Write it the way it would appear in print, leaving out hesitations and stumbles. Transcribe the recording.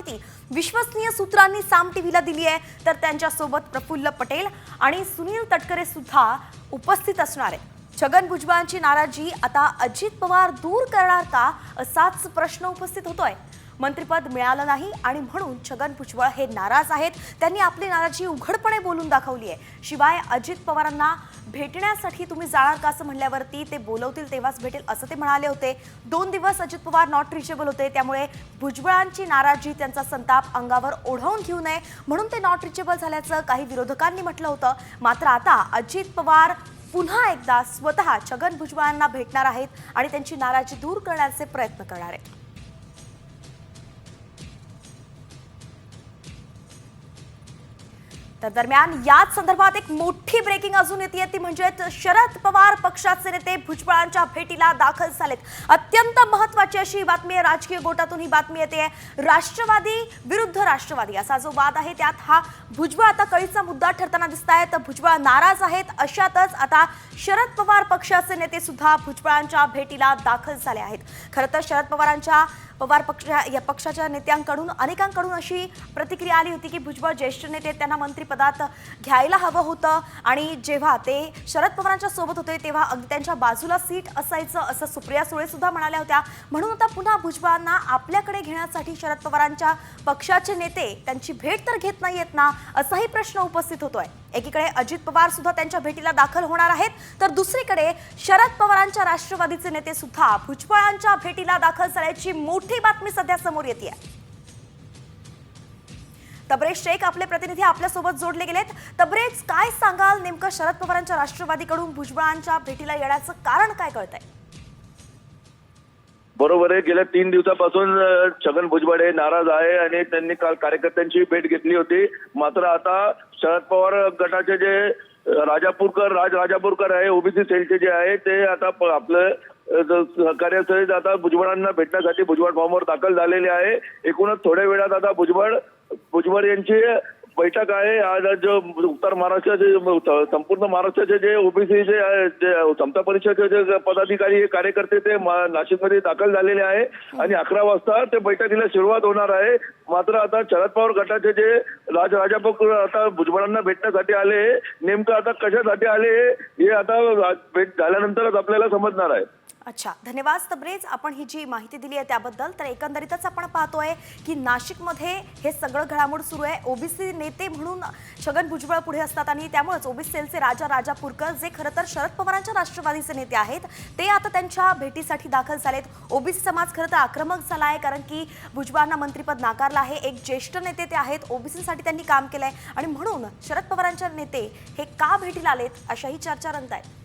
माहिती विश्वसनीय सूत्रांनी साम टीव्हीला दिली आहे। तर त्यांच्यासोबत प्रफुल्ल पटेल आणि सुनील तटकरे सुद्धा उपस्थित असणार आहेत। छगन भुजबळांची नाराजी आता अजित पवार दूर करणार का असाच प्रश्न उपस्थित होतोय। मंत्रिपद मिळालं नाही आणि म्हणून छगन भुजबळ हे नाराज आहेत। त्यांनी आपली नाराजी उघडपणे बोलून दाखवली आहे। शिवाय अजित पवारांना भेटण्यासाठी तुम्ही जाणार का असं म्हणल्यावरती ते बोलवतील तेव्हाच भेटेल असं ते म्हणाले होते। 2 दिवस अजित पवार नॉट रिचेबल होते, त्यामुळे भुजबळांची नाराजी त्यांचा संताप अंगावर ओढवून घेऊ नये म्हणून ते नॉट रिचेबल झाल्याचं काही विरोधकांनी म्हटलं होतं। मात्र आता अजित पवार पुन्हा एकदा स्वतः छगन भुजबळांना भेटणार आहेत आणि त्यांची नाराजी दूर करण्याचे प्रयत्न करणार आहेत। तर दरम्यान याच संदर्भात एक मोठी ब्रेकिंग अजून येते ती म्हणजे शरद पवार पक्षाचे नेते भुजबळांच्या भेटीला दाखल झालेत। अत्यंत महत्त्वाची अशी बातमी आहे, राजकीय गोटातून ही बातमी येते। राष्ट्रवादी विरुद्ध राष्ट्रवादी असा जो वाद आहे त्यात हा भुजबळ आता कळीचा मुद्दा ठरताना दिसतायत। भुजबळ नाराज आहेत, अशातच आता शरद पवार पक्षाचे नेते सुद्धा भुजबळांच्या भेटीला दाखल झाले आहेत। खरं तर शरद पवारांच्या पक्षाच्या नेत्यांकडून अनेकांकडून अशी प्रतिक्रिया आली होती की भुजबळ ज्येष्ठ नेते त्यांना मंत्रिपदात घ्यायला हवं होतं आणि जेव्हा ते शरद पवारांच्या सोबत होते तेव्हा अगदी त्यांच्या बाजूला सीट असायचं असं सुप्रिया सुळे सुद्धा म्हणाल्या होत्या। म्हणून आता पुन्हा भुजबळांना आपल्याकडे घेण्यासाठी शरद पवारांच्या पक्षाचे नेते त्यांची भेट तर घेत नाहीयेत ना असाही प्रश्न उपस्थित होतोय। एकीकडे अजित पवार सुद्धा त्यांच्या भेटीला दाखल होणार आहेत, तर दुसरीकडे शरद पवारांच्या राष्ट्रवादीचे नेते सुद्धा भुजबळांच्या भेटीला दाखल झाल्याची मोठी बातमी सध्या समोर येते। तबरेज शेख आपले प्रतिनिधी आपल्या सोबत जोडले गेलेत। तबरेज, काय सांगाल नेमकं शरद पवारांच्या राष्ट्रवादीकडून भुजबळांच्या भेटीला येण्याचं कारण काय कळतंय? बरोबर आहे, गेल्या 3 दिवसापासून छगन भुजबळ हे नाराज आहे आणि त्यांनी काल कार्यकर्त्यांची भेट घेतली होती। मात्र आता शरद पवार गटाचे जे राजापूरकर आहे, ओबीसी सेलचे जे आहे ते आता आपलं सहकार्यासहित आता भुजबळांना भेटण्यासाठी भुजबळ फॉर्मवर दाखल झालेले आहे। एकूणच थोड्या वेळात आता भुजबळ यांची बैठक आहे। आज जो उत्तर महाराष्ट्राचे संपूर्ण महाराष्ट्राचे जे ओबीसी जे समता परिषदेचे जे पदाधिकारी कार्यकर्ते ते नाशिकमध्ये दाखल झालेले आहे आणि 11 वाजता ते बैठकीला सुरुवात होणार आहे। मात्र आता शरद पवार गटाचे जे राजापूर आता भुजबळांना भेटण्यासाठी आले, नेमकं आता कशासाठी आले हे आता भेट झाल्यानंतरच आपल्याला समजणार आहे। अच्छा, धन्यवाद तबरेज, आपण ही जी माहिती दिली आहे त्याबद्दल। तर एकंदरीतच आपण पाहतोय की नाशिकमध्ये हे सगळं घडामोड सुरू आहे। ओबीसी नेते म्हणून छगन भुजबळ पुढे असतात आणि त्यामुळेच ओबीसी सेलचे राजापूरकर जे खरं तर शरद पवारांच्या राष्ट्रवादीचे नेते आहेत ते आता त्यांच्या भेटीसाठी दाखल झालेत। ओबीसी समाज खरं तर आक्रमक झाला आहे कारण की भुजबळांना मंत्रिपद नाकारलं आहे। एक ज्येष्ठ नेते ते आहेत, ओबीसीसाठी त्यांनी काम केलंय आणि म्हणून शरद पवारांचे नेते हे का भेटीला आलेत अशाही चर्चा रंगतायत।